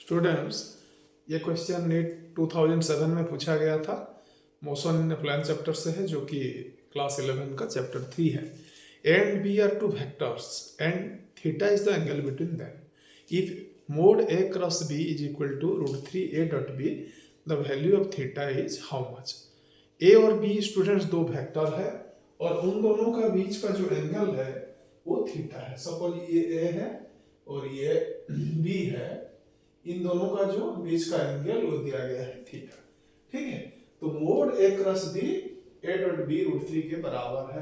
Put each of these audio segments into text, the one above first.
Students, ये question NEET 2007 में पूछा गया था। मोशन इन प्लान चैप्टर से है, जो कि क्लास 11 का चैप्टर 3 है। A and B are two vectors and theta is the angle between them. If mod A cross B is equal to √3a dot B, the value of theta is how much. A और B students दो vector है और उन दोनों का बीच का जो angle है वो थीटा है। सपोज ये ए है और ये बी है, इन दोनों का जो बीच का एंगल वो दिया गया है थीटा। ठीक है, तो mod A cross B A dot B √3 के बराबर है।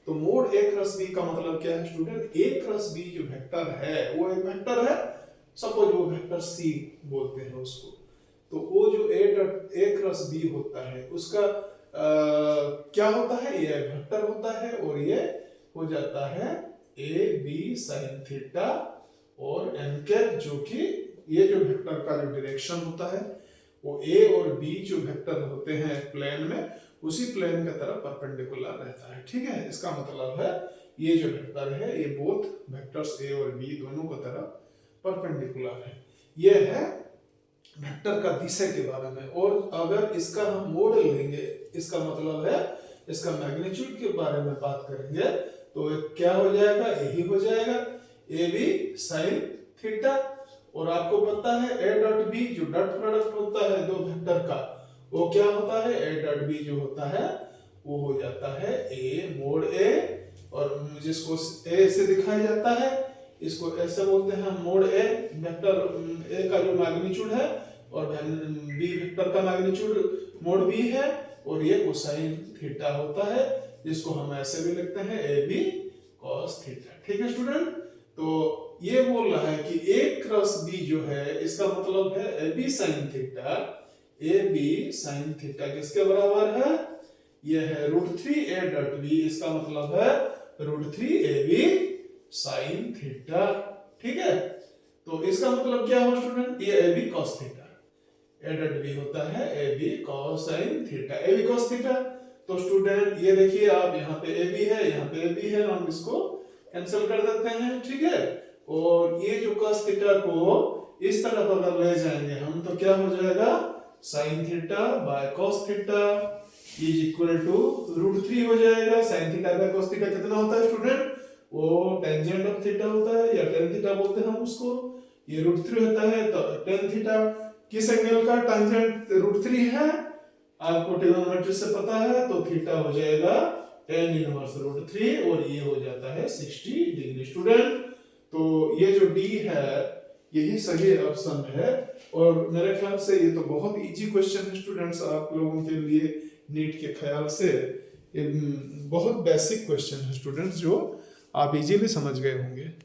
तो मोड ए क्रॉस बी का मतलब क्या है स्टूडेंट? ए क्रॉस बी जो वेक्टर है वो एक वेक्टर है, सपोज वो वेक्टर सी बोलते हैं उसको। तो वो जो ए क्रॉस बी होता है उसका क्या होता है? ये वेक्टर होता है और ये हो जाता है ए बी साइन थीटा और एन कैप, जो कि ये जो वेक्टर का जो डायरेक्शन होता है वो ए और बी जो वेक्टर होते हैं प्लेन में, उसी प्लेन की तरफ परपेंडिकुलर रहता है। ठीक है, इसका मतलब है ये जो वेक्टर है ये बोथ वेक्टर्स ए और बी दोनों की तरफ परपेंडिकुलर है। ये है वेक्टर का दिशा के बारे में। और अगर इसका हम मोड लेंगे, इसका मतलब है इसका मैग्नीट्यूड के बारे में बात करेंगे, तो क्या हो जाएगा? यही हो जाएगा ए बी साइन थीटा। और आपको पता है ए डॉट बी जो डॉट प्रोडक्ट होता है दो वेक्टर का, वो क्या होता है? ए डॉट बी जो होता है वो हो जाता है ए मोड ए, और जिसको ए से दिखाया जाता है इसको ऐसे बोलते हैं मोड ए। वेक्टर ए का जो मैग्नीट्यूड है और बी वेक्टर का मैग्नीट्यूड मोड बी है, और ये कोसाइन थीटा होता है, जिसको हम ऐसे भी लिखते हैं ए बी कॉस थीटा। ठीक है स्टूडेंट, तो ये बोल रहा है कि ए क्रॉस बी जो है इसका मतलब है A B sine theta. A B sine theta किसके बराबर है? ये है √3a डॉट बी, इसका मतलब है √3ab साइन थीटा। ठीक है, तो इसका मतलब क्या हुआ स्टूडेंट? ये A B cos theta, A dot B होता है A B cos sine theta, A B cos theta. तो स्टूडेंट ये देखिए, आप यहाँ पे ए बी है, यहाँ पे ए बी है, हम इसको कैंसिल कर देते हैं। ठीक है, और ये जो cos थीटा को इस तरफ अगर ले जाएंगे हम, तो क्या हो जाएगा? sin theta by cos theta is equal to √3 हो जाएगा। sin theta by cos theta कितना होता है स्टूडेंट? वो टेंजेंट ऑफ थीटा होता है, या tan थीटा बोलते हैं हम उसको। ये √3 होता है, तो tan थीटा किस एंगल का टेंजेंट √3 है? आपको ट्रिग्नोमेट्री से पता है, तो थीटा हो जाएगा tan इनवर्स √3 और ये हो जाता है 60 डिग्री। स्टूडेंट, तो ये जो डी है यही सही ऑप्शन है, और मेरे ख्याल से ये तो बहुत इजी क्वेश्चन है स्टूडेंट्स आप लोगों के लिए। नीट के ख्याल से ये बहुत बेसिक क्वेश्चन है स्टूडेंट्स, जो आप इजीली समझ गए होंगे।